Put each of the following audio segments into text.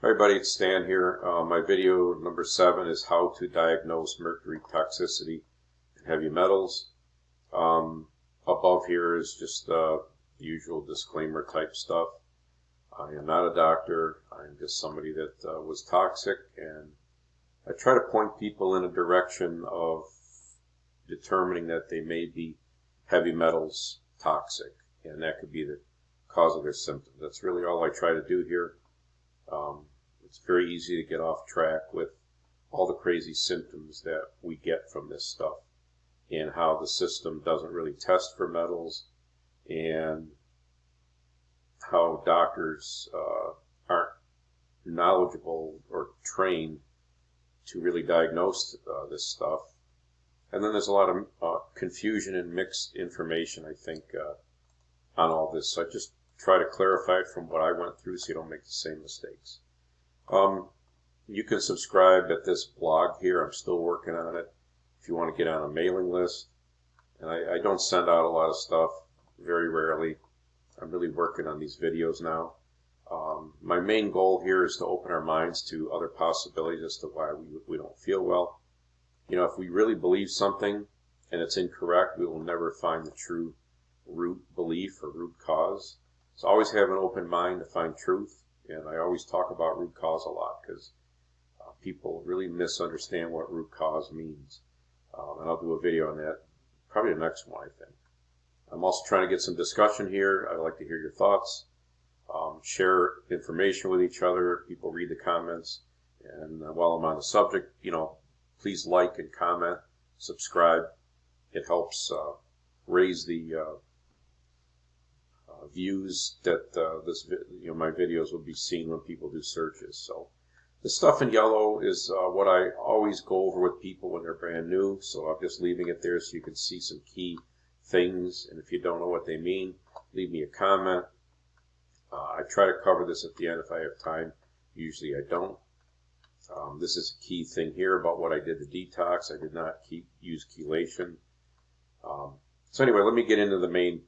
Hi everybody, it's Stan here. My video number 7 is how to diagnose mercury toxicity in heavy metals. Above here is just the usual disclaimer type stuff. I am not a doctor. I'm just somebody that was toxic, and I try to point people in a direction of determining that they may be heavy metals toxic, and that could be the cause of their symptoms. That's really all I try to do here. It's very easy to get off track with all the crazy symptoms that we get from this stuff, and how the system doesn't really test for metals, and how doctors aren't knowledgeable or trained to really diagnose this stuff. And then there's a lot of confusion and mixed information, I think, on all this. So I just try to clarify from what I went through so you don't make the same mistakes. You can subscribe at this blog here. I'm still working on it if you want to get on a mailing list. And I don't send out a lot of stuff, very rarely. I'm really working on these videos now. My main goal here is to open our minds to other possibilities as to why we don't feel well. You know, if we really believe something and it's incorrect, we will never find the true root belief or root cause. So always have an open mind to find truth. And I always talk about root cause a lot because people really misunderstand what root cause means. And I'll do a video on that, probably the next one, I think. I'm also trying to get some discussion here. I'd like to hear your thoughts. Share information with each other. People read the comments. And while I'm on the subject, please like and comment, subscribe. It helps raise the views that my videos will be seen when people do searches. So the stuff in yellow is what I always go over with people when they're brand new. So I'm just leaving it there so you can see some key things. And if you don't know what they mean, leave me a comment. I try to cover this at the end if I have time. Usually I don't. This is a key thing here about what I did to detox. I did not use chelation. So anyway, let me get into the main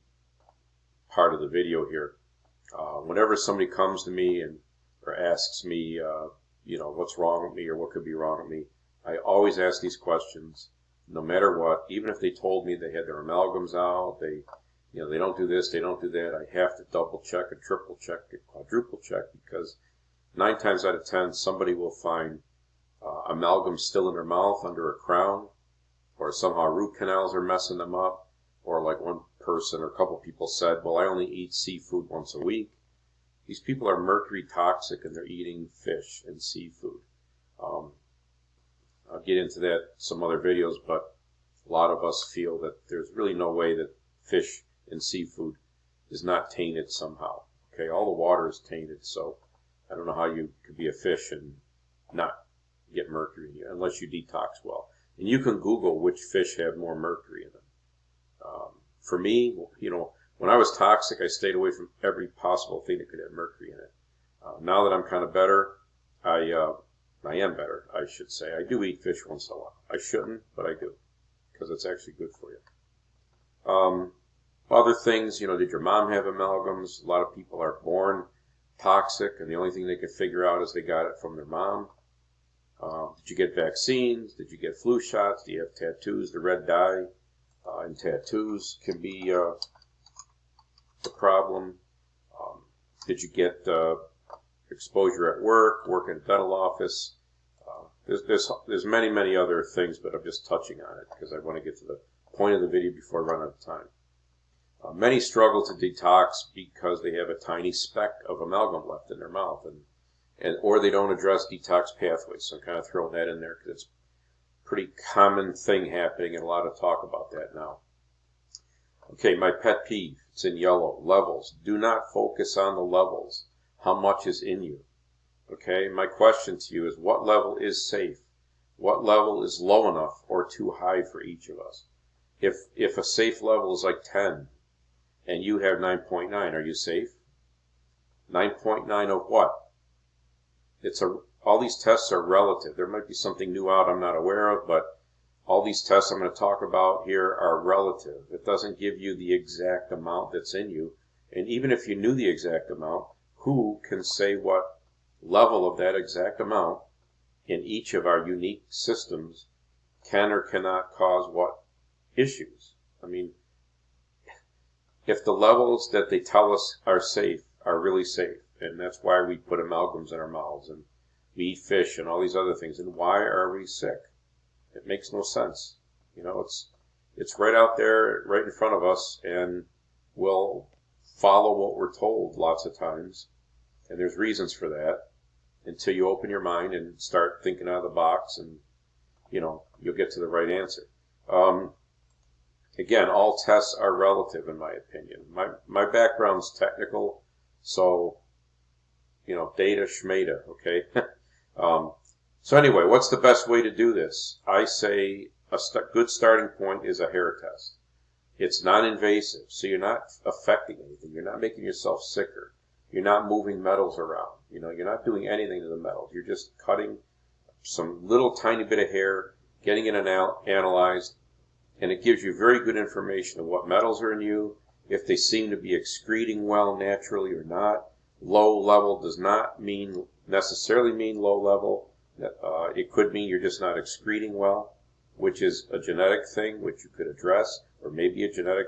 part of the video here. Whenever somebody comes to me or asks me, what's wrong with me or what could be wrong with me, I always ask these questions, no matter what. Even if they told me they had their amalgams out, they don't do this, they don't do that, I have to double check and triple check and quadruple check, because 9 times out of 10 somebody will find amalgams still in their mouth under a crown, or somehow root canals are messing them up, or like one person or a couple people said, well, I only eat seafood once a week. These people are mercury toxic and they're eating fish and seafood. I'll get into that some other videos, but a lot of us feel that there's really no way that fish and seafood is not tainted somehow. Okay, all the water is tainted, so I don't know how you could be a fish and not get mercury in you unless you detox well. And you can Google which fish have more mercury in them. For me, when I was toxic, I stayed away from every possible thing that could have mercury in it. Now that I'm kind of better, I am better, I should say. I do eat fish once in a while. I shouldn't, but I do, because it's actually good for you. Other things, did your mom have amalgams? A lot of people are born toxic, and the only thing they can figure out is they got it from their mom. Did you get vaccines? Did you get flu shots? Do you have tattoos? The red dye in tattoos can be the problem. Did you get exposure at work in a dental office? There's many other things, but I'm just touching on it because I want to get to the point of the video before I run out of time. Many struggle to detox because they have a tiny speck of amalgam left in their mouth, or they don't address detox pathways. So I'm kind of throwing that in there because it's a pretty common thing happening, and a lot of talk about that now. Okay, my pet peeve, it's in yellow, levels. Do not focus on the levels. How much is in you? Okay, my question to you is, what level is safe? What level is low enough or too high for each of us? If a safe level is like 10 and you have 9.9, are you safe? 9.9 of what? All these tests are relative. There might be something new out I'm not aware of, but all these tests I'm going to talk about here are relative. It doesn't give you the exact amount that's in you. And even if you knew the exact amount, who can say what level of that exact amount in each of our unique systems can or cannot cause what issues. I mean, if the levels that they tell us are safe are really safe, and that's why we put amalgams in our mouths and we eat fish and all these other things, and why are we sick? It makes no sense. You know, it's right out there, right in front of us, and we'll follow what we're told lots of times, and there's reasons for that, until you open your mind and start thinking out of the box, and you know, you'll get to the right answer. Again, all tests are relative in my opinion. My background's technical, so, you know, data schmata, okay? So anyway, what's the best way to do this? I say a good starting point is a hair test. It's non-invasive, so you're not affecting anything. You're not making yourself sicker. You're not moving metals around. You know, you're not doing anything to the metals. You're just cutting some little tiny bit of hair, getting it analyzed, and it gives you very good information of what metals are in you, if they seem to be excreting well naturally or not. Low level does not necessarily mean low level. It could mean you're just not excreting well, which is a genetic thing which you could address, or maybe a genetic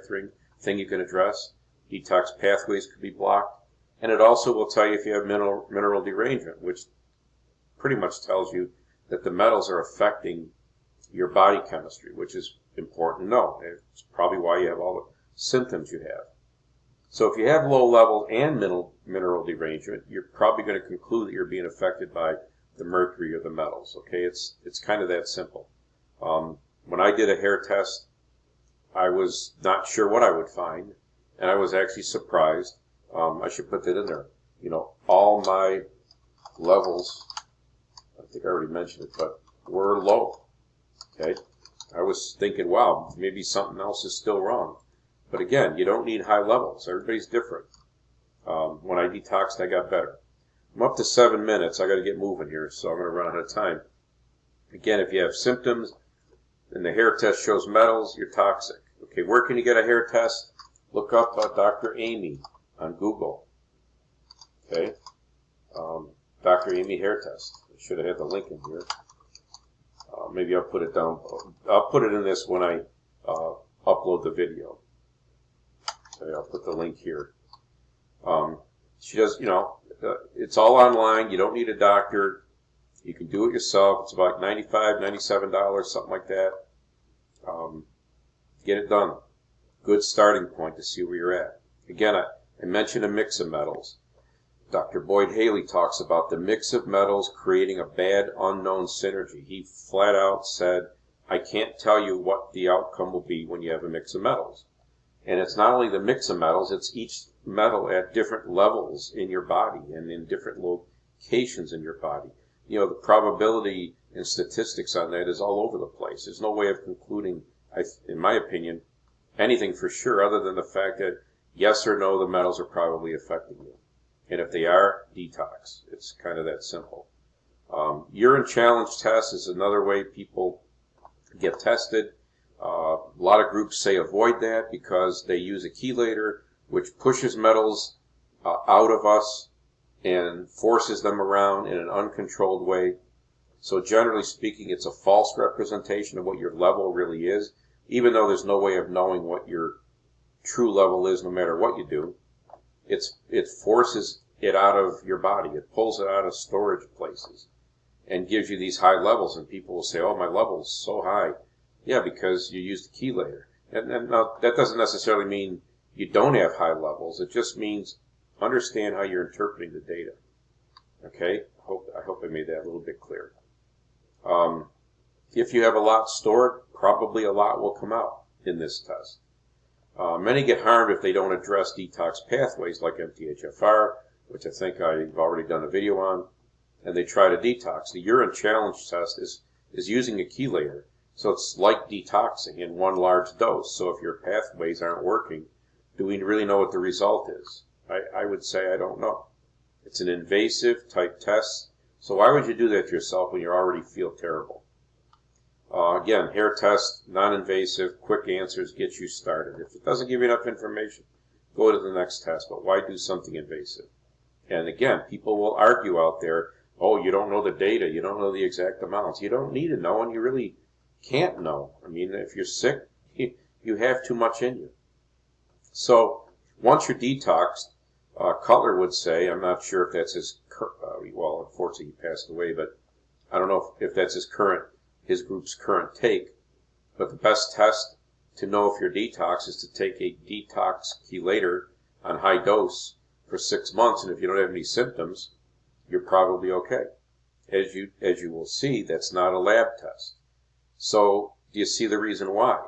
thing you can address. Detox pathways could be blocked. And it also will tell you if you have mineral derangement, which pretty much tells you that the metals are affecting your body chemistry, which is important to know. It's probably why you have all the symptoms you have. So if you have low levels and mineral derangement, you're probably going to conclude that you're being affected by the mercury or the metals. Okay, it's kind of that simple. When I did a hair test, I was not sure what I would find, and I was actually surprised. I should put that in there. You know, all my levels, I think I already mentioned it, but were low. Okay, I was thinking, wow, maybe something else is still wrong. But again, you don't need high levels. Everybody's different. When I detoxed, I got better. I'm up to 7 minutes. I got to get moving here, so I'm going to run out of time. Again, if you have symptoms and the hair test shows metals, you're toxic. Okay, where can you get a hair test? Look up Dr. Amy on Google. Okay, Dr. Amy hair test. I should have had the link in here. Maybe I'll put it down. I'll put it in this when I upload the video. Okay, I'll put the link here. She does, you know, it's all online. You don't need a doctor. You can do it yourself. It's about $95, $97, something like that. Get it done. Good starting point to see where you're at. Again, I mentioned a mix of metals. Dr. Boyd Haley talks about the mix of metals creating a bad unknown synergy. He flat out said, I can't tell you what the outcome will be when you have a mix of metals. And it's not only the mix of metals, it's each metal at different levels in your body and in different locations in your body. You know, the probability and statistics on that is all over the place. There's no way of concluding, in my opinion, anything for sure other than the fact that yes or no, the metals are probably affecting you. And if they are, detox. It's kind of that simple. Urine challenge test is another way people get tested. A lot of groups say avoid that because they use a chelator which pushes metals out of us and forces them around in an uncontrolled way. So generally speaking, it's a false representation of what your level really is, even though there's no way of knowing what your true level is no matter what you do. It forces it out of your body. It pulls it out of storage places and gives you these high levels. And people will say, oh, my level's so high. Yeah, because you used a chelator. And now, that doesn't necessarily mean you don't have high levels. It just means understand how you're interpreting the data. Okay? I hope I made that a little bit clear. If you have a lot stored, probably a lot will come out in this test. Many get harmed if they don't address detox pathways like MTHFR, which I think I've already done a video on, and they try to detox. The urine challenge test is using a chelator, so it's like detoxing in one large dose. So if your pathways aren't working, do we really know what the result is? I would say I don't know. It's an invasive type test, so why would you do that to yourself when you already feel terrible? Again, hair test, non-invasive, quick answers, get you started. If it doesn't give you enough information, go to the next test, but why do something invasive? And again, people will argue out there, Oh, you don't know the data. You don't know the exact amounts. You don't need to know, and you really can't know. I mean, if you're sick, you have too much in you. So once you're detoxed, Cutler would say, I'm not sure if that's his, well, unfortunately he passed away, but I don't know if that's his group's current take, but the best test to know if you're detox is to take a detox chelator on high dose for 6 months, and if you don't have any symptoms, you're probably okay. As you will see, that's not a lab test. So do you see the reason why?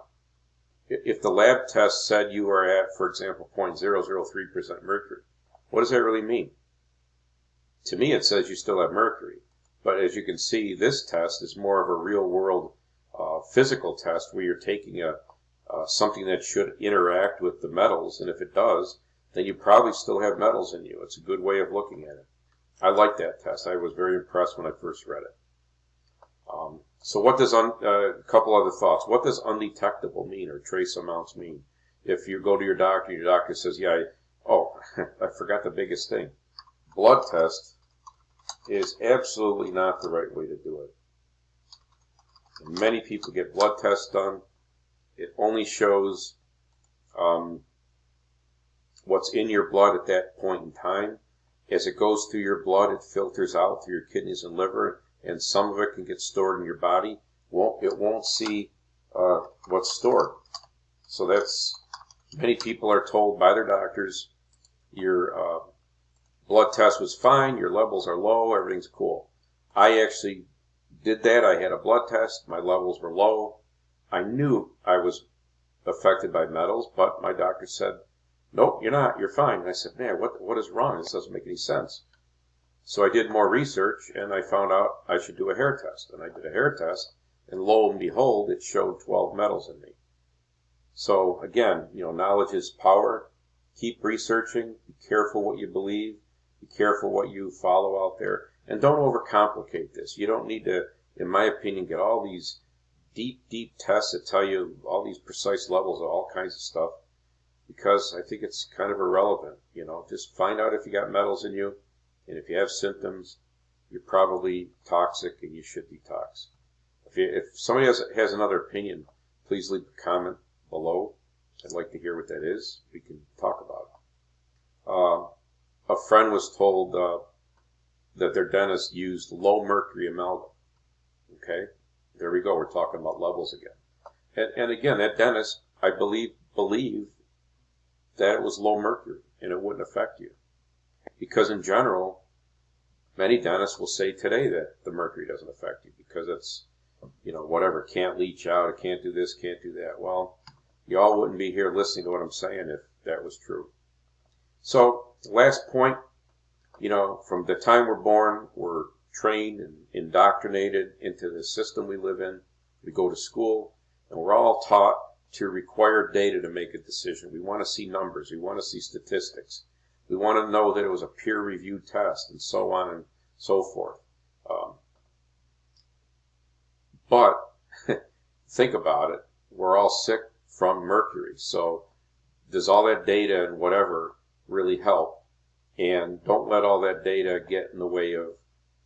If the lab test said you are at, for example, 0.003% mercury, what does that really mean? To me, it says you still have mercury. But as you can see, this test is more of a real-world physical test where you're taking something that should interact with the metals, and if it does, then you probably still have metals in you. It's a good way of looking at it. I like that test. I was very impressed when I first read it. So what does, a couple other thoughts. What does undetectable mean, or trace amounts mean? If you go to your doctor says, yeah, I forgot the biggest thing. Blood test is absolutely not the right way to do it. And many people get blood tests done. It only shows what's in your blood at that point in time. As it goes through your blood, it filters out through your kidneys and liver, and some of it can get stored in your body. It won't see what's stored. So many people are told by their doctors, your blood test was fine, your levels are low, everything's cool. I actually did that. I had a blood test, my levels were low. I knew I was affected by metals, but my doctor said, nope, you're not, you're fine. And I said, man, what is wrong? This doesn't make any sense. So I did more research, and I found out I should do a hair test. And I did a hair test, and lo and behold, it showed 12 metals in me. So again, knowledge is power. Keep researching. Be careful what you believe. Be careful what you follow out there. And don't overcomplicate this. You don't need to, in my opinion, get all these deep tests that tell you all these precise levels of all kinds of stuff, because I think it's kind of irrelevant. Just find out if you got metals in you, and if you have symptoms, you're probably toxic and you should detox. If somebody has another opinion, please leave a comment below. I'd like to hear what that is. We can talk about it. A friend was told that their dentist used low mercury amalgam. Okay, there we go. We're talking about levels again. And again, that dentist, I believed that it was low mercury and it wouldn't affect you. Because in general, many dentists will say today that the mercury doesn't affect you because it's, whatever, can't leach out, it can't do this, can't do that. Well, you all wouldn't be here listening to what I'm saying if that was true. So, last point, from the time we're born, we're trained and indoctrinated into the system we live in. We go to school, and we're all taught to require data to make a decision. We want to see numbers. We want to see statistics. We want to know that it was a peer-reviewed test, and so on and so forth. But think about it. We're all sick from mercury. So does all that data and whatever really help? And don't let all that data get in the way of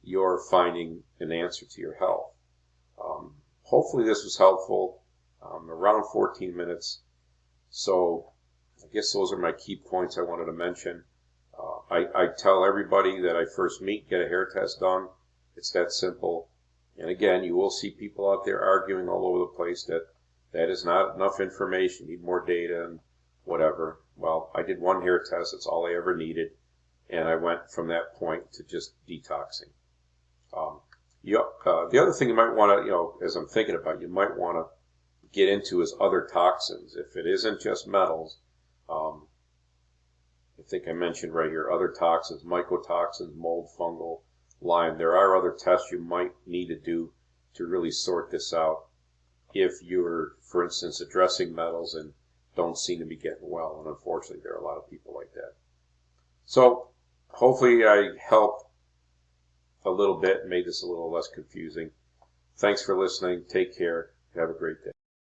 your finding an answer to your health. Hopefully this was helpful. Around 14 minutes. So I guess those are my key points I wanted to mention. I tell everybody that I first meet, get a hair test done. It's that simple. And again, you will see people out there arguing all over the place that is not enough information, need more data and whatever. Well, I did one hair test. That's all I ever needed. And I went from that point to just detoxing. The other thing you might want to, as I'm thinking about, you might want to get into is other toxins. If it isn't just metals, I think I mentioned right here, other toxins, mycotoxins-mold, fungal, lyme. There are other tests you might need to do to really sort this out if you're, for instance, addressing metals and don't seem to be getting well. And unfortunately, there are a lot of people like that. So hopefully I helped a little bit, made this a little less confusing. Thanks for listening. Take care. Have a great day.